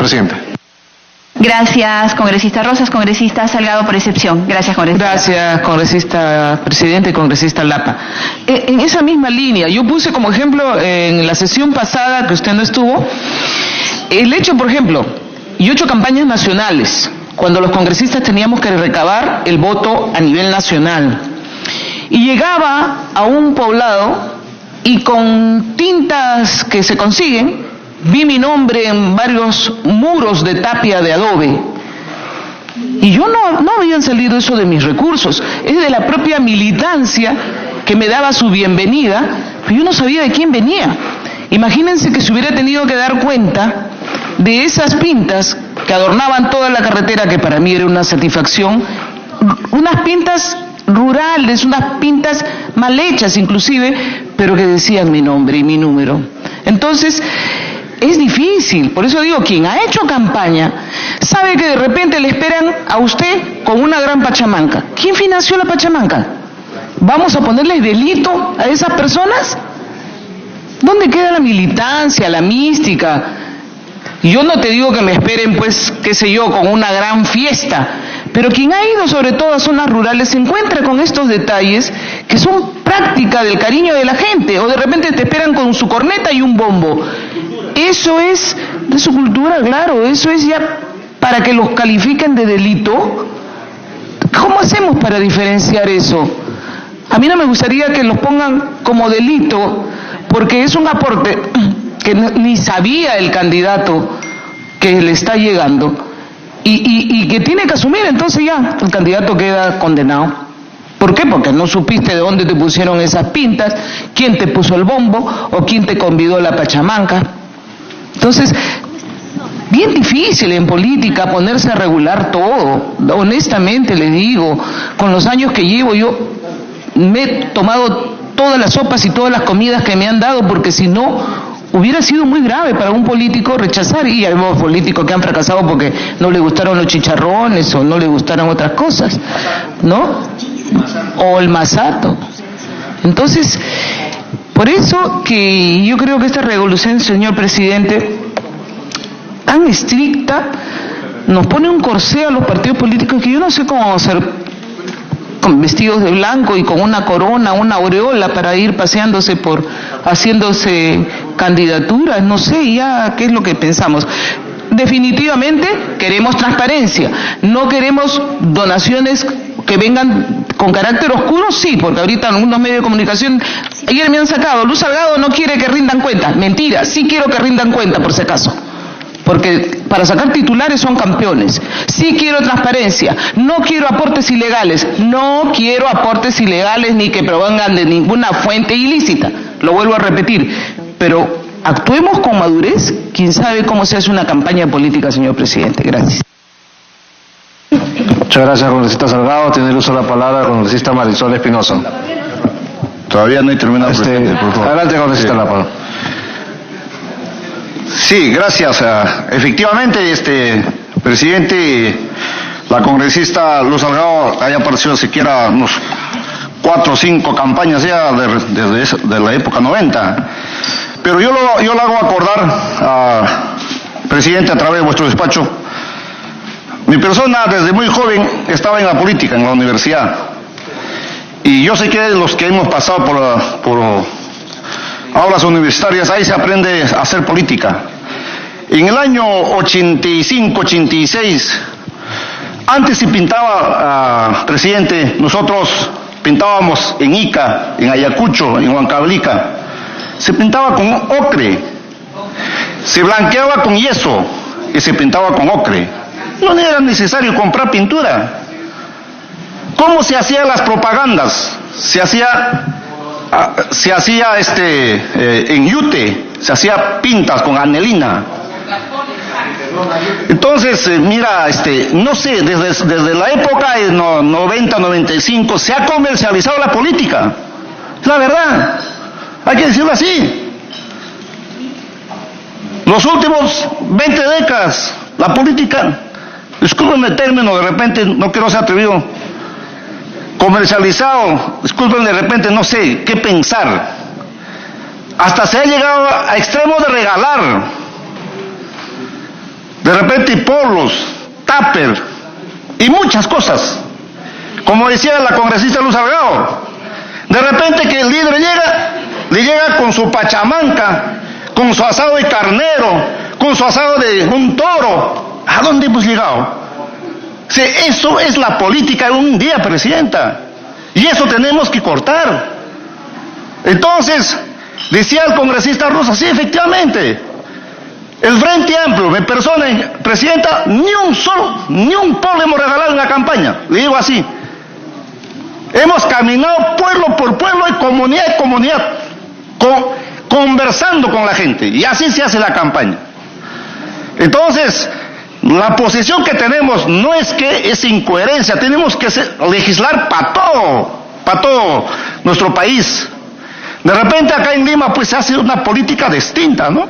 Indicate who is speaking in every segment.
Speaker 1: Presidente.
Speaker 2: Gracias, congresista Rosas. Congresista Salgado, por excepción. Gracias, congresista.
Speaker 3: Gracias, congresista presidente, congresista Lapa. En esa misma línea, yo puse como ejemplo en la sesión pasada que usted no estuvo, el hecho, por ejemplo, yo he hecho campañas nacionales, cuando los congresistas teníamos que recabar el voto a nivel nacional. Y llegaba a un poblado y con tintas que se consiguen, vi mi nombre en varios muros de tapia de adobe. Y yo no habían salido eso de mis recursos, es de la propia militancia que me daba su bienvenida, pero yo no sabía de quién venía. Imagínense que se hubiera tenido que dar cuenta de esas pintas que adornaban toda la carretera, que para mí era una satisfacción, unas pintas rurales, unas pintas mal hechas inclusive, pero que decían mi nombre y mi número. Entonces, es difícil, por eso digo, quien ha hecho campaña sabe que de repente le esperan a usted con una gran pachamanca. ¿Quién financió la pachamanca? ¿Vamos a ponerles delito a esas personas? ¿Dónde queda la militancia, la mística? Yo no te digo que me esperen, pues, qué sé yo, con una gran fiesta, pero quien ha ido sobre todo a zonas rurales se encuentra con estos detalles que son práctica del cariño de la gente, o de repente te esperan con su corneta y un bombo. Eso es de su cultura, claro, eso es ya para que los califiquen de delito. ¿Cómo hacemos para diferenciar eso? A mí no me gustaría que los pongan como delito, porque es un aporte que ni sabía el candidato que le está llegando y que tiene que asumir, entonces ya el candidato queda condenado. ¿Por qué? Porque no supiste de dónde te pusieron esas pintas, quién te puso el bombo o quién te convidó a la pachamanca. Entonces, bien difícil en política ponerse a regular todo. Honestamente les digo, con los años que llevo yo me he tomado todas las sopas y todas las comidas que me han dado, porque si no hubiera sido muy grave para un político rechazar, y hay políticos que han fracasado porque no le gustaron los chicharrones o no le gustaron otras cosas, ¿no? O el masato. Entonces, por eso que yo creo que esta regulación, señor presidente, tan estricta, nos pone un corsé a los partidos políticos que yo no sé cómo vamos a hacer con vestidos de blanco y con una corona, una aureola para ir paseándose haciéndose candidaturas, no sé ya qué es lo que pensamos. Definitivamente queremos transparencia, no queremos donaciones que vengan con carácter oscuro, sí, porque ahorita en algunos medios de comunicación, ayer me han sacado, Luz Salgado no quiere que rindan cuenta. Mentira, sí quiero que rindan cuenta por si acaso, porque para sacar titulares son campeones. Sí quiero transparencia, no quiero aportes ilegales, ni que provengan de ninguna fuente ilícita, lo vuelvo a repetir, pero actuemos con madurez. Quién sabe cómo se hace una campaña política, señor presidente. Gracias.
Speaker 1: Muchas gracias, congresista Salgado. Tiene el uso de la palabra congresista Marisol Espinosa.
Speaker 4: Todavía no he terminado.
Speaker 1: Adelante, congresista Lapa.
Speaker 4: Sí, gracias. Efectivamente, presidente, la congresista Luz Salgado haya aparecido siquiera unos 4 o 5 campañas ya desde la época 90. Pero yo lo hago acordar, presidente, a través de vuestro despacho. Mi persona desde muy joven estaba en la política, en la universidad. Y yo sé que los que hemos pasado por aulas universitarias, ahí se aprende a hacer política. En el año 85, 86, antes se pintaba, presidente, nosotros pintábamos en Ica, en Ayacucho, en Huancavelica. Se pintaba con ocre, se blanqueaba con yeso y se pintaba con ocre. No era necesario comprar pintura. ¿Cómo se hacían las propagandas? Se hacía en yute, se hacía pintas con anelina. Entonces, mira, no sé, desde la época de 90, 95 se ha comercializado la política. Es la verdad. Hay que decirlo así. Los últimos 20 décadas, la política, disculpen el término, de repente, no quiero ser atrevido, comercializado, disculpen, de repente, no sé qué pensar. Hasta se ha llegado a extremo de regalar. de repente polos, tupper y muchas cosas. Como decía la congresista Luz Salgado, de repente que el líder le llega con su pachamanca, con su asado de carnero, con su asado de un toro. ¿A dónde hemos llegado? Sí, eso es la política de un día, presidenta. Y eso tenemos que cortar. Entonces, decía el congresista Rosa, sí, efectivamente, el Frente Amplio, mi persona, presidenta, ni un polo hemos regalado en la campaña. Le digo así. Hemos caminado pueblo por pueblo y comunidad, conversando con la gente. Y así se hace la campaña. Entonces, la posición que tenemos no es que es incoherencia, tenemos que legislar para todo nuestro país. De repente acá en Lima pues se hace una política distinta, ¿no?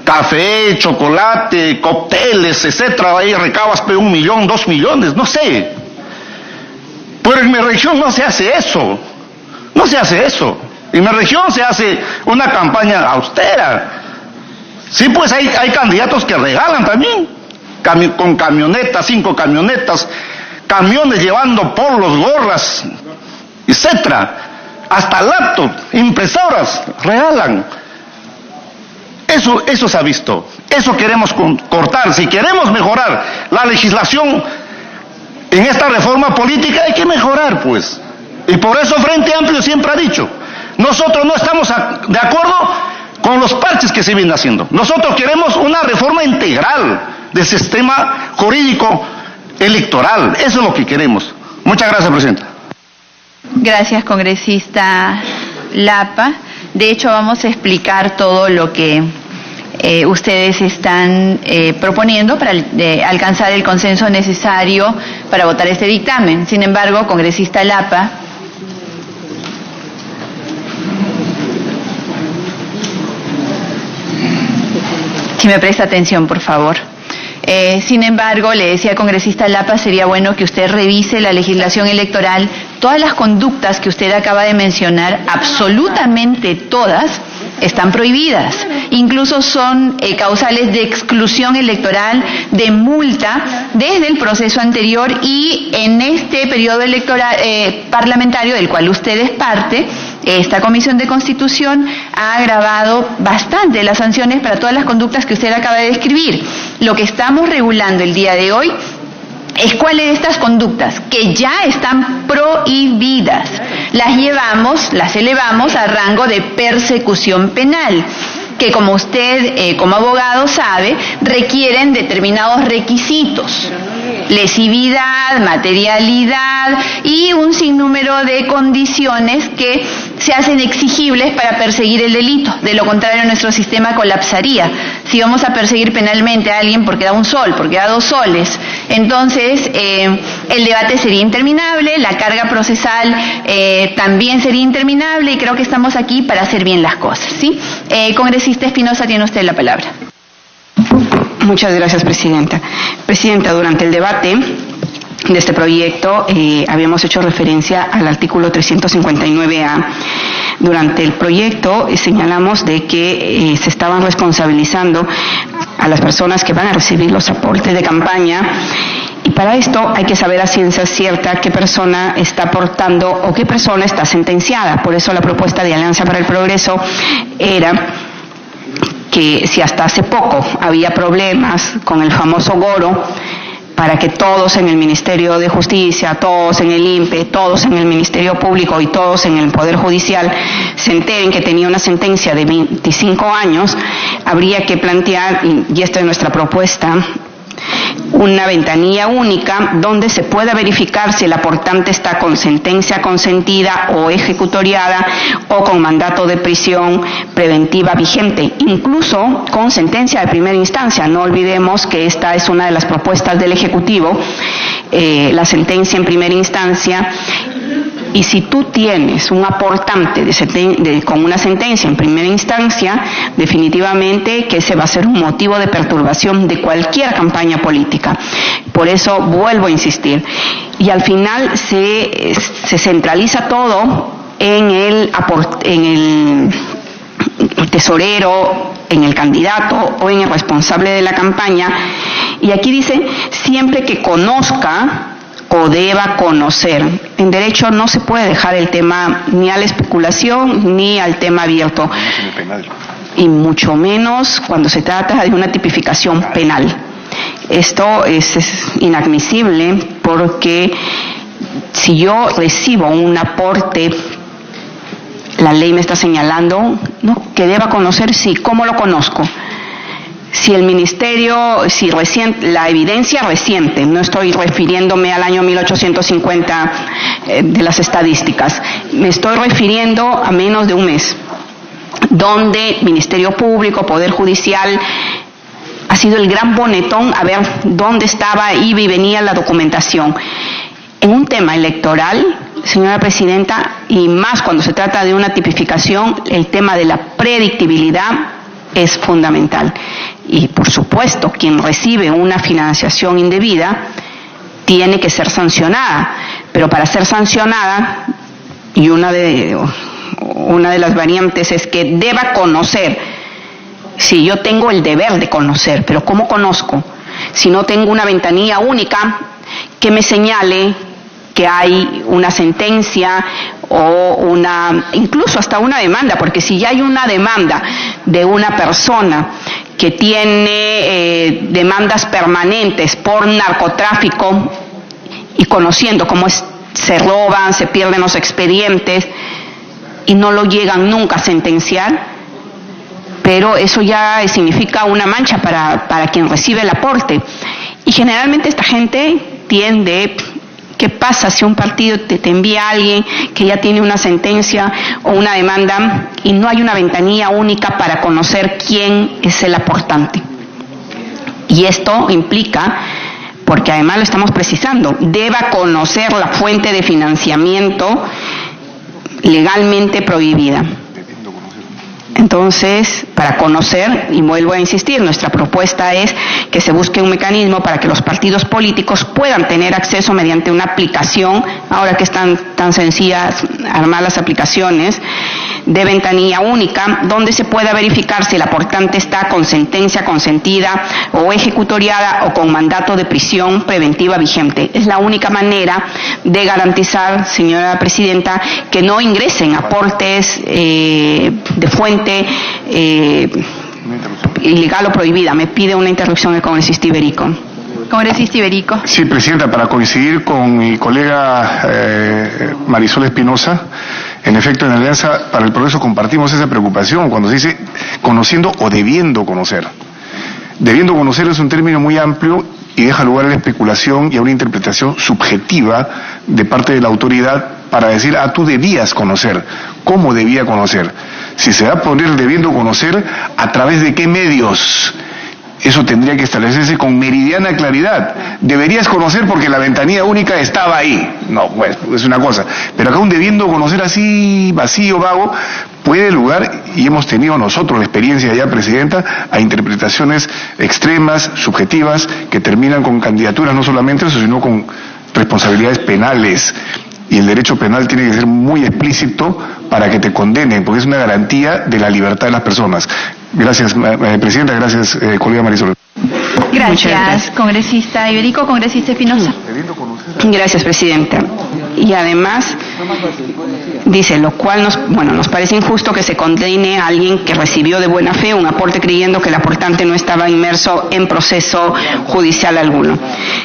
Speaker 4: Café, chocolate, cócteles, etcétera, ahí recabas 1 millón, 2 millones, no sé. Pero en mi región no se hace eso, no se hace eso. En mi región se hace una campaña austera. Sí, pues hay candidatos que regalan también, con camionetas, 5 camionetas, camiones llevando polos, gorras, etcétera. Hasta laptop, impresoras, regalan. Eso se ha visto. Eso queremos cortar. Si queremos mejorar la legislación en esta reforma política, hay que mejorar, pues. Y por eso Frente Amplio siempre ha dicho, nosotros no estamos de acuerdo con los parches que se vienen haciendo. Nosotros queremos una reforma integral del sistema jurídico electoral. Eso es lo que queremos. Muchas gracias, presidenta.
Speaker 2: Gracias, congresista Lapa. De hecho, vamos a explicar todo lo que ustedes están proponiendo para alcanzar el consenso necesario para votar este dictamen. Sin embargo, congresista Lapa, si me presta atención, por favor. Sin embargo, le decía al congresista Lapa, sería bueno que usted revise la legislación electoral. Todas las conductas que usted acaba de mencionar, absolutamente todas, están prohibidas. Incluso son causales de exclusión electoral, de multa, desde el proceso anterior y en este periodo electoral parlamentario del cual usted es parte. Esta Comisión de Constitución ha agravado bastante las sanciones para todas las conductas que usted acaba de describir. Lo que estamos regulando el día de hoy es cuáles de estas conductas que ya están prohibidas las elevamos a rango de persecución penal, que como usted como abogado sabe, requieren determinados requisitos: lesividad, materialidad y un sinnúmero de condiciones que se hacen exigibles para perseguir el delito. De lo contrario, nuestro sistema colapsaría. Si vamos a perseguir penalmente a alguien porque da un sol, porque da 2 soles, entonces el debate sería interminable, la carga procesal también sería interminable, y creo que estamos aquí para hacer bien las cosas, ¿sí? Congresista Espinosa, tiene usted la palabra.
Speaker 5: Muchas gracias, presidenta. Presidenta, durante el debate de este proyecto habíamos hecho referencia al artículo 359A. Durante el proyecto señalamos de que se estaban responsabilizando a las personas que van a recibir los aportes de campaña, y para esto hay que saber a ciencia cierta qué persona está aportando o qué persona está sentenciada. Por eso la propuesta de Alianza para el Progreso era que si hasta hace poco había problemas con el famoso Goro, para que todos en el Ministerio de Justicia, todos en el INPE, todos en el Ministerio Público y todos en el Poder Judicial se enteren que tenía una sentencia de 25 años, habría que plantear, y esta es nuestra propuesta, una ventanilla única donde se pueda verificar si el aportante está con sentencia consentida o ejecutoriada o con mandato de prisión preventiva vigente, incluso con sentencia de primera instancia. No olvidemos que esta es una de las propuestas del Ejecutivo, la sentencia en primera instancia. Y si tú tienes un aportante con una sentencia en primera instancia, definitivamente que ese va a ser un motivo de perturbación de cualquier campaña política. Por eso vuelvo a insistir. Y al final se centraliza todo en el el tesorero, en el candidato o en el responsable de la campaña. Y aquí dice, siempre que conozca o deba conocer. En derecho no se puede dejar el tema ni a la especulación ni al tema abierto. Y mucho menos cuando se trata de una tipificación penal. Esto es inadmisible porque si yo recibo un aporte, la ley me está señalando, ¿no?, que deba conocer, sí, ¿cómo lo conozco? Si el ministerio, si la evidencia reciente, no estoy refiriéndome al año 1850 de las estadísticas, me estoy refiriendo a menos de un mes, donde Ministerio Público, Poder Judicial, ha sido el gran bonetón a ver dónde estaba, iba y venía la documentación. En un tema electoral, señora Presidenta, y más cuando se trata de una tipificación, el tema de la predictibilidad es fundamental. Y por supuesto, quien recibe una financiación indebida tiene que ser sancionada, pero para ser sancionada, y una de las variantes es que deba conocer. Si yo tengo el deber de conocer, pero ¿cómo conozco? Si no tengo una ventanilla única que me señale que hay una sentencia o incluso hasta una demanda, porque si ya hay una demanda de una persona que tiene demandas permanentes por narcotráfico y conociendo cómo se roban, se pierden los expedientes y no lo llegan nunca a sentenciar, pero eso ya significa una mancha para quien recibe el aporte. Y generalmente esta gente tiende, ¿qué pasa si un partido te envía a alguien que ya tiene una sentencia o una demanda y no hay una ventanilla única para conocer quién es el aportante? Y esto implica, porque además lo estamos precisando, deba conocer la fuente de financiamiento legalmente prohibida. Entonces, para conocer, y vuelvo a insistir, nuestra propuesta es que se busque un mecanismo para que los partidos políticos puedan tener acceso mediante una aplicación, ahora que están tan sencillas armar las aplicaciones, de ventanilla única, donde se pueda verificar si el aportante está con sentencia consentida o ejecutoriada o con mandato de prisión preventiva vigente. Es la única manera de garantizar, señora Presidenta, que no ingresen aportes de fuente ilegal o prohibida. Me pide una interrupción el congresista Iberico.
Speaker 2: Congresista Iberico.
Speaker 6: Sí, Presidenta, para coincidir con mi colega Marisol Espinosa, en efecto, en Alianza para el Progreso compartimos esa preocupación cuando se dice conociendo o debiendo conocer. Debiendo conocer es un término muy amplio y deja lugar a la especulación y a una interpretación subjetiva de parte de la autoridad para decir, tú debías conocer. ¿Cómo debía conocer? Si se va a poner debiendo conocer, ¿a través de qué medios? Eso tendría que establecerse con meridiana claridad. Deberías conocer porque la ventanilla única estaba ahí. No, bueno, es una cosa. Pero acá un debiendo conocer así, vacío, vago, puede lugar, y hemos tenido nosotros la experiencia ya, Presidenta, a interpretaciones extremas, subjetivas, que terminan con candidaturas, no solamente eso, sino con responsabilidades penales. Y el derecho penal tiene que ser muy explícito para que te condenen, porque es una garantía de la libertad de las personas. Gracias, Presidenta, gracias, colega Marisol.
Speaker 2: Gracias, congresista Iberico. Congresista Espinosa.
Speaker 5: Gracias, Presidenta. Y además, dice, lo cual nos parece injusto que se condene a alguien que recibió de buena fe un aporte creyendo que el aportante no estaba inmerso en proceso judicial alguno.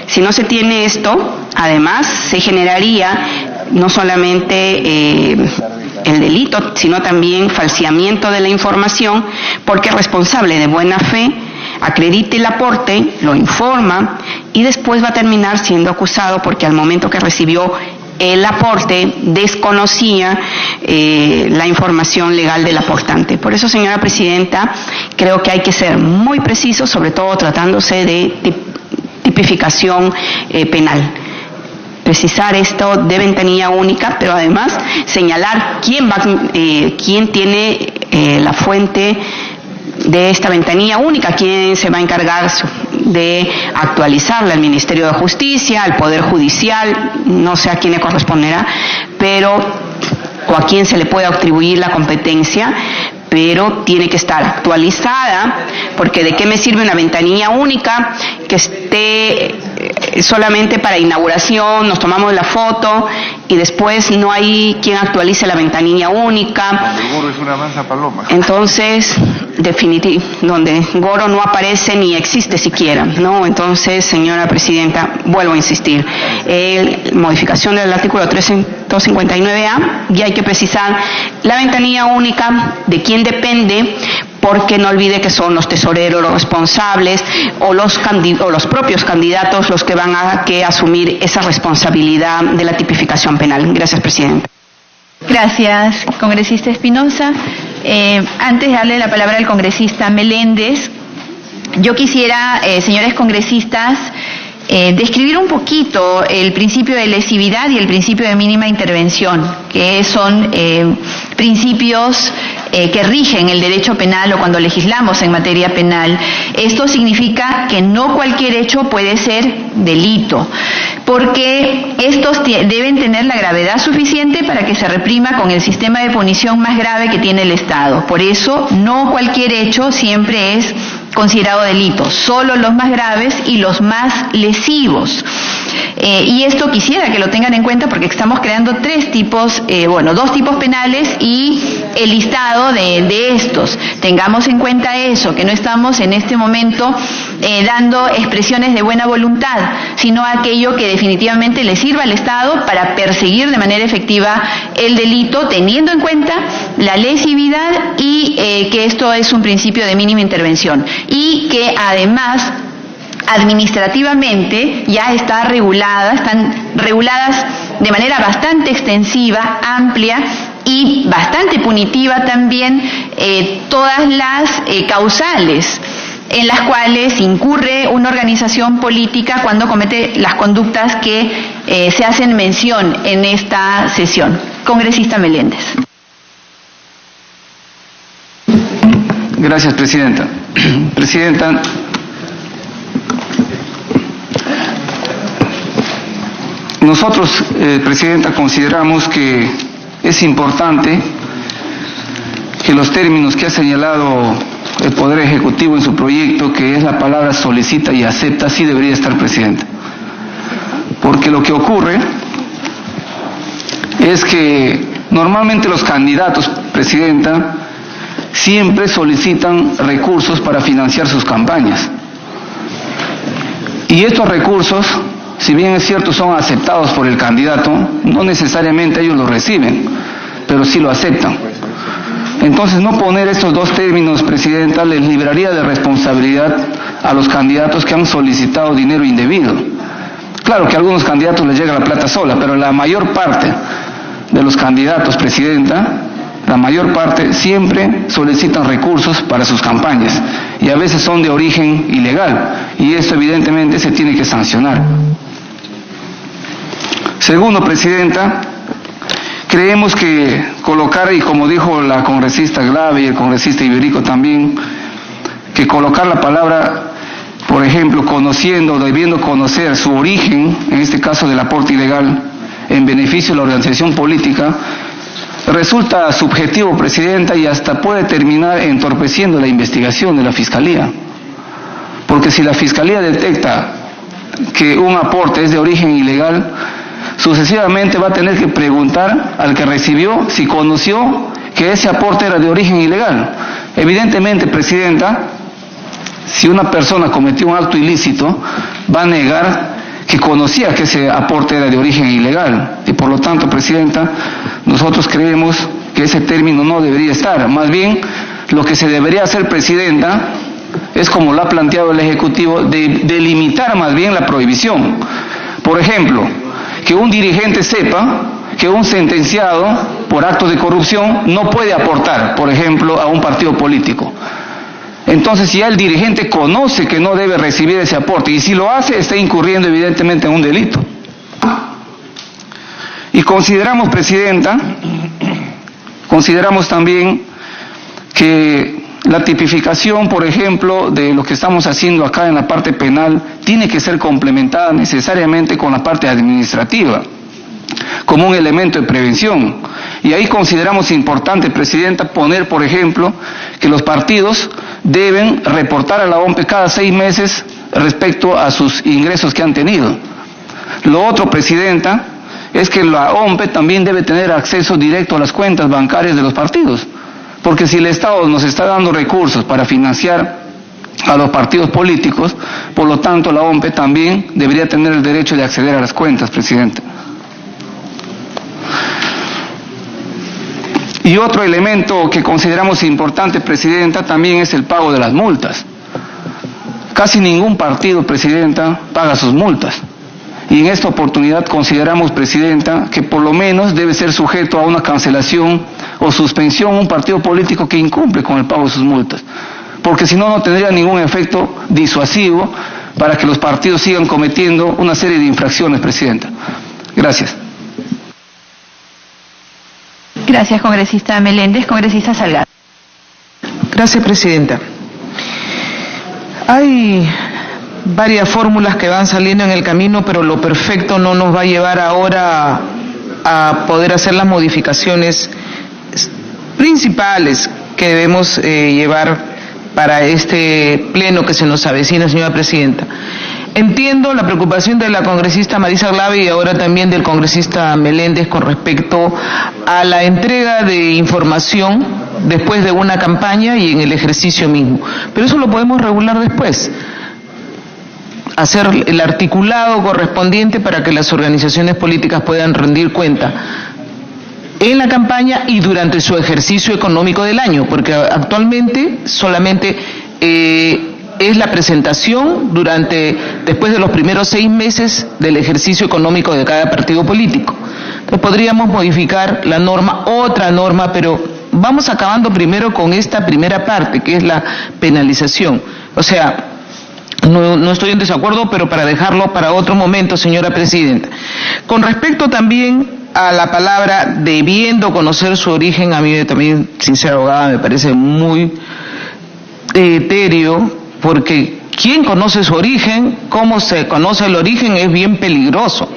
Speaker 5: Si no se tiene esto, además, se generaría no solamente el delito, sino también falseamiento de la información, porque el responsable de buena fe acredite el aporte, lo informa y después va a terminar siendo acusado porque al momento que recibió el aporte desconocía la información legal del aportante. Por eso, señora Presidenta, creo que hay que ser muy precisos, sobre todo tratándose de tipificación penal. Precisar esto de ventanilla única, pero además señalar quién tiene la fuente de esta ventanilla única, quién se va a encargar de actualizarla, al Ministerio de Justicia, al Poder Judicial, no sé a quién le corresponderá, o a quién se le puede atribuir la competencia, pero tiene que estar actualizada, porque ¿de qué me sirve una ventanilla única que esté solamente para inauguración, nos tomamos la foto y después no hay quien actualice la ventanilla única?
Speaker 6: Goro es una mansa paloma.
Speaker 5: Entonces, donde Goro no aparece ni existe siquiera, ¿no? Entonces, señora presidenta, vuelvo a insistir, modificación del artículo 359A, y hay que precisar la ventanilla única, de quién depende, porque no olvide que son los tesoreros los responsables o los propios candidatos los que van a asumir esa responsabilidad de la tipificación penal. Gracias, presidenta.
Speaker 2: Gracias, congresista Espinosa. Antes de darle la palabra al congresista Meléndez, yo quisiera, señores congresistas, describir un poquito el principio de lesividad y el principio de mínima intervención, que son principios que rigen el derecho penal o cuando legislamos en materia penal. Esto significa que no cualquier hecho puede ser delito, porque estos deben tener la gravedad suficiente para que se reprima con el sistema de punición más grave que tiene el Estado. Por eso, no cualquier hecho siempre es considerado delito, solo los más graves y los más lesivos. Y esto quisiera que lo tengan en cuenta porque estamos creando dos tipos penales y el listado de estos. Tengamos en cuenta eso, que no estamos en este momento dando expresiones de buena voluntad, sino aquello que definitivamente le sirva al Estado para perseguir de manera efectiva el delito, teniendo en cuenta la lesividad y que esto es un principio de mínima intervención y que además administrativamente ya están reguladas de manera bastante extensiva, amplia y bastante punitiva también todas las causales en las cuales incurre una organización política cuando comete las conductas que se hacen mención en esta sesión. Congresista Meléndez.
Speaker 1: Gracias, Presidenta. Presidenta, nosotros, Presidenta, consideramos que es importante que los términos que ha señalado el Poder Ejecutivo en su proyecto, que es la palabra solicita y acepta, sí debería estar, Presidenta. Porque lo que ocurre es que normalmente los candidatos, Presidenta, siempre solicitan recursos para financiar sus campañas. Y estos recursos, si bien es cierto, son aceptados por el candidato, no necesariamente ellos los reciben, pero sí lo aceptan. Entonces, no poner estos dos términos, Presidenta, les libraría de responsabilidad a los candidatos que han solicitado dinero indebido. Claro que a algunos candidatos les llega la plata sola, pero la mayor parte de los candidatos, Presidenta, la mayor parte siempre solicitan recursos para sus campañas y a veces son de origen ilegal y esto evidentemente se tiene que sancionar. Segundo, Presidenta, creemos que colocar, y como dijo la congresista Glave y el congresista Iberico también, que colocar la palabra, por ejemplo, conociendo, debiendo conocer su origen, en este caso del aporte ilegal, en beneficio de la organización política, resulta subjetivo, Presidenta, y hasta puede terminar entorpeciendo la investigación de la Fiscalía. Porque si la Fiscalía detecta que un aporte es de origen ilegal, sucesivamente va a tener que preguntar al que recibió si conoció que ese aporte era de origen ilegal. Evidentemente, Presidenta, si una persona cometió un acto ilícito, va a negar que conocía que ese aporte era de origen ilegal. Y por lo tanto, Presidenta, nosotros creemos que ese término no debería estar. Más bien, lo que se debería hacer, Presidenta, es como lo ha planteado el Ejecutivo, delimitar más bien la prohibición. Por ejemplo, que un dirigente sepa que un sentenciado por actos de corrupción no puede aportar, por ejemplo, a un partido político. Entonces, si ya el dirigente conoce que no debe recibir ese aporte, y si lo hace, está incurriendo evidentemente en un delito. Y consideramos, Presidenta, consideramos también que la tipificación, por ejemplo, de lo que estamos haciendo acá en la parte penal, tiene que ser complementada necesariamente con la parte administrativa. como un elemento de prevención. Y ahí consideramos importante, Presidenta, poner, por ejemplo, que los partidos deben reportar a la OMPE cada 6 meses respecto a sus ingresos que han tenido. Lo otro, Presidenta, es que la OMPE también debe tener acceso directo a las cuentas bancarias de los partidos, porque si el Estado nos está dando recursos para financiar a los partidos políticos, por lo tanto la OMPE también debería tener el derecho de acceder a las cuentas, Presidenta. Y otro elemento que consideramos importante, Presidenta, también es el pago de las multas. Casi ningún partido, Presidenta, paga sus multas. Y en esta oportunidad consideramos, Presidenta, que por lo menos debe ser sujeto a una cancelación o suspensión un partido político que incumple con el pago de sus multas. Porque si no, no tendría ningún efecto disuasivo para que los partidos sigan cometiendo una serie de infracciones, Presidenta. Gracias.
Speaker 2: Gracias, congresista Meléndez. Congresista Salgado.
Speaker 3: Gracias, Presidenta. Hay varias fórmulas que van saliendo en el camino, pero lo perfecto no nos va a llevar ahora a poder hacer las modificaciones principales que debemos llevar para este pleno que se nos avecina, señora Presidenta. Entiendo la preocupación de la congresista Marisa Glave y ahora también del congresista Meléndez con respecto a la entrega de información después de una campaña y en el ejercicio mismo. Pero eso lo podemos regular después. Hacer el articulado correspondiente para que las organizaciones políticas puedan rendir cuenta en la campaña y durante su ejercicio económico del año, porque actualmente solamente es la presentación después de los primeros 6 meses del ejercicio económico de cada partido político. Entonces podríamos modificar la norma, otra norma, pero vamos acabando primero con esta primera parte, que es la penalización. O sea, no estoy en desacuerdo, pero para dejarlo para otro momento, señora Presidenta. Con respecto también a la palabra debiendo conocer su origen, a mí también, sin ser abogada, me parece muy etéreo, porque quien conoce su origen, cómo se conoce el origen, es bien peligroso.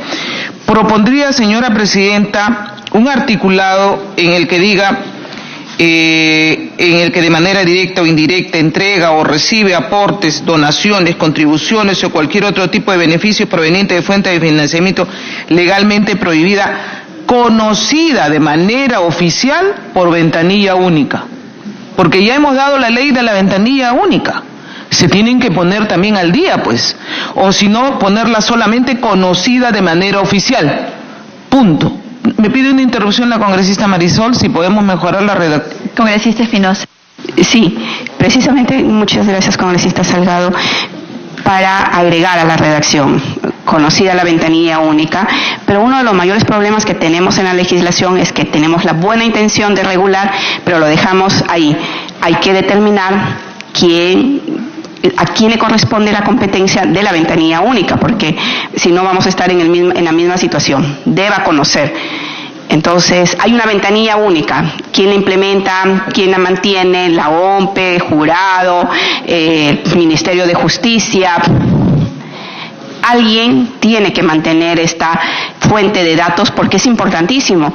Speaker 3: Propondría, señora Presidenta, un articulado en el que diga, en el que de manera directa o indirecta entrega o recibe aportes, donaciones, contribuciones o cualquier otro tipo de beneficios provenientes de fuentes de financiamiento legalmente prohibida, conocida de manera oficial por ventanilla única. Porque ya hemos dado la ley de la ventanilla única. Se tienen que poner también al día, pues. O si no, ponerla solamente conocida de manera oficial. Punto. Me pide una interrupción la congresista Marisol, si podemos mejorar la redacción.
Speaker 2: Congresista Espinosa.
Speaker 5: Sí, precisamente, muchas gracias, congresista Salgado, para agregar a la redacción, conocida la ventanilla única, pero uno de los mayores problemas que tenemos en la legislación es que tenemos la buena intención de regular, pero lo dejamos ahí. Hay que determinar a quién le corresponde la competencia de la ventanilla única, porque si no vamos a estar en la misma situación. Deba conocer. Entonces, hay una ventanilla única. ¿Quién la implementa? ¿Quién la mantiene? La OMPE, jurado, Ministerio de Justicia. Alguien tiene que mantener esta fuente de datos porque es importantísimo.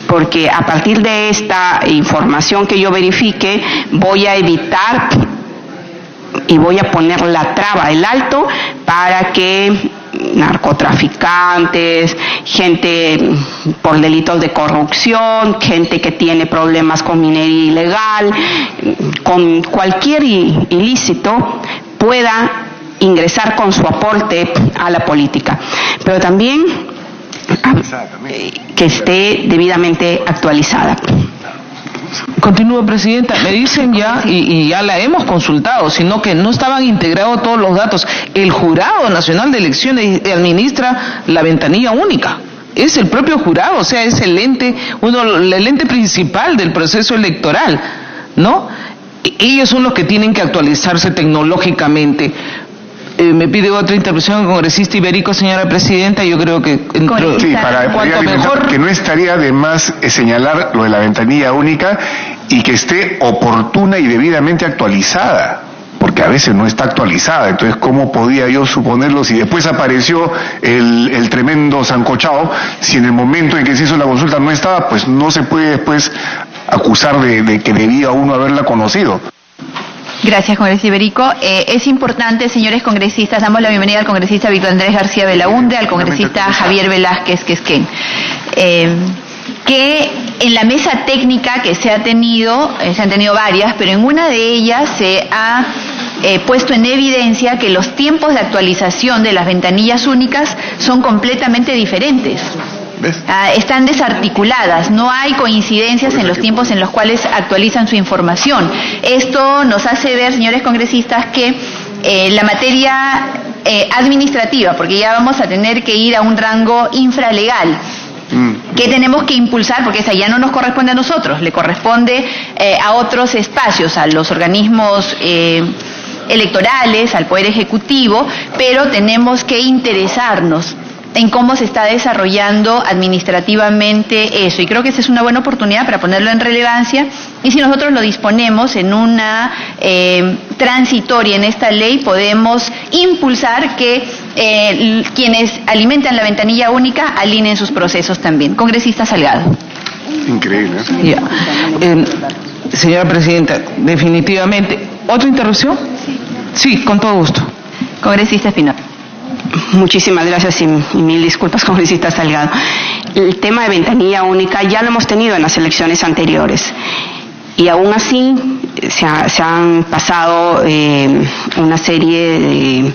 Speaker 5: Porque a partir de esta información que yo verifique, voy a evitar y voy a poner la traba, el alto, para que narcotraficantes, gente por delitos de corrupción, gente que tiene problemas con minería ilegal, con cualquier ilícito, pueda ingresar con su aporte a la política. Pero también que esté debidamente actualizada.
Speaker 3: Continúo, Presidenta. Me dicen ya, y ya la hemos consultado, sino que no estaban integrados todos los datos. El Jurado Nacional de Elecciones administra la ventanilla única. Es el propio jurado, o sea, es el ente principal del proceso electoral, ¿no? Ellos son los que tienen que actualizarse tecnológicamente. Me pide otra intervención el congresista Iberico, señora Presidenta. Yo creo que
Speaker 6: sí, para mejor, que no estaría de más señalar lo de la ventanilla única y que esté oportuna y debidamente actualizada, porque que a veces no está actualizada. Entonces, ¿cómo podía yo suponerlo si después apareció el tremendo zancochado? Si en el momento en que se hizo la consulta no estaba, pues no se puede después acusar de que debía uno haberla conocido.
Speaker 2: Gracias, congresista Iberico. Es importante, señores congresistas, damos la bienvenida al congresista Víctor Andrés García Belaunde, al congresista Javier Velázquez Quesquén, que en la mesa técnica que se han tenido varias, pero en una de ellas se ha puesto en evidencia que los tiempos de actualización de las ventanillas únicas son completamente diferentes. Están desarticuladas, no hay coincidencias en los tiempos en los cuales actualizan su información. Esto nos hace ver, señores congresistas, que la materia administrativa, porque ya vamos a tener que ir a un rango infralegal, que tenemos que impulsar, porque esa ya no nos corresponde a nosotros, le corresponde a otros espacios, a los organismos electorales, al Poder Ejecutivo, pero tenemos que interesarnos en cómo se está desarrollando administrativamente eso. Y creo que esa es una buena oportunidad para ponerlo en relevancia. Y si nosotros lo disponemos en una transitoria en esta ley, podemos impulsar que quienes alimentan la ventanilla única alineen sus procesos también. Congresista Salgado.
Speaker 6: Increíble,
Speaker 3: Señora Presidenta, definitivamente. ¿Otra interrupción? Sí, con todo gusto.
Speaker 2: Congresista Espinosa.
Speaker 5: Muchísimas gracias y mil disculpas, congresista Salgado. El tema de ventanilla única ya lo hemos tenido en las elecciones anteriores y aún así se han pasado una serie de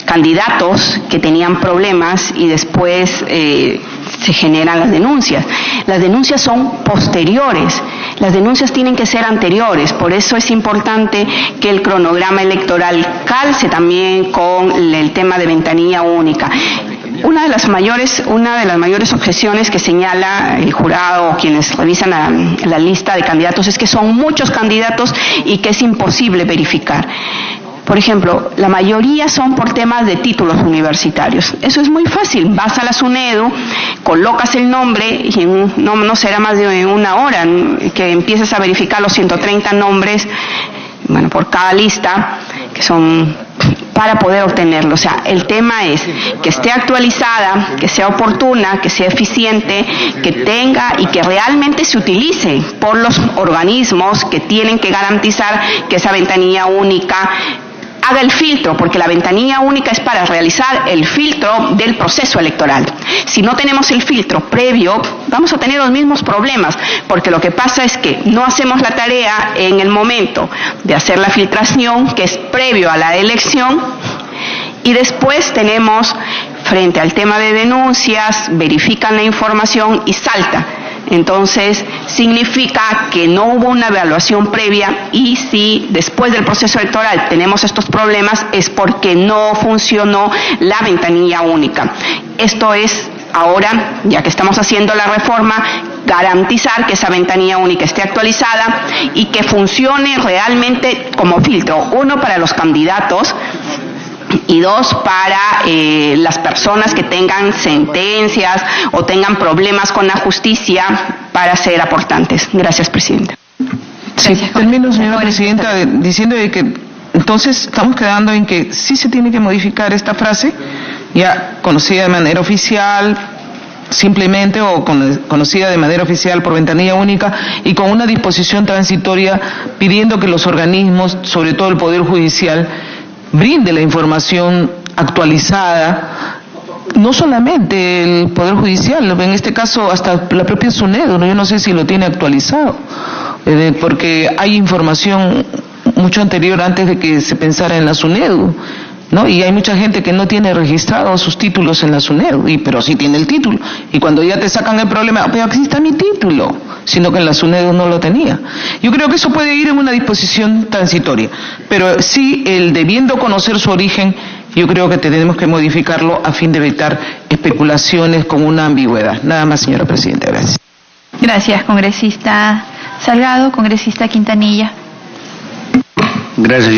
Speaker 5: candidatos que tenían problemas y después se generan las denuncias. Las denuncias son posteriores. Las denuncias tienen que ser anteriores, por eso es importante que el cronograma electoral calce también con el tema de ventanilla única. Una de las mayores objeciones que señala el jurado o quienes revisan la lista de candidatos es que son muchos candidatos y que es imposible verificar. Por ejemplo, la mayoría son por temas de títulos universitarios. Eso es muy fácil. Vas a la SUNEDU, colocas el nombre y no será más de una hora que empieces a verificar los 130 nombres, por cada lista, que son para poder obtenerlo. O sea, el tema es que esté actualizada, que sea oportuna, que sea eficiente, que tenga y que realmente se utilice por los organismos que tienen que garantizar que esa ventanilla única haga el filtro, porque la ventanilla única es para realizar el filtro del proceso electoral. Si no tenemos el filtro previo, vamos a tener los mismos problemas, porque lo que pasa es que no hacemos la tarea en el momento de hacer la filtración, que es previo a la elección, y después tenemos, frente al tema de denuncias, verifican la información y salta. Entonces, significa que no hubo una evaluación previa y si después del proceso electoral tenemos estos problemas es porque no funcionó la ventanilla única. Esto es ahora, ya que estamos haciendo la reforma, garantizar que esa ventanilla única esté actualizada y que funcione realmente como filtro. Uno, para los candidatos, y dos, para las personas que tengan sentencias o tengan problemas con la justicia para ser aportantes. Gracias, Presidenta.
Speaker 3: Sí, termino, señora Presidenta, diciendo que entonces estamos quedando en que sí se tiene que modificar esta frase, ya conocida de manera oficial, simplemente, o conocida de manera oficial por ventanilla única, y con una disposición transitoria pidiendo que los organismos, sobre todo el Poder Judicial, brinde la información actualizada, no solamente el Poder Judicial, en este caso hasta la propia SUNEDU, yo no sé si lo tiene actualizado, porque hay información mucho anterior, antes de que se pensara en la SUNEDU, ¿no? Y hay mucha gente que no tiene registrados sus títulos en la SUNEDU, pero sí tiene el título, y cuando ya te sacan el problema, pero aquí está mi título, sino que en la SUNEDU no lo tenía. Yo creo que eso puede ir en una disposición transitoria, pero sí, el debiendo conocer su origen, yo creo que tenemos que modificarlo a fin de evitar especulaciones con una ambigüedad. Nada más, señora Presidenta, gracias.
Speaker 2: Gracias, congresista Salgado. Congresista Quintanilla.
Speaker 4: Gracias.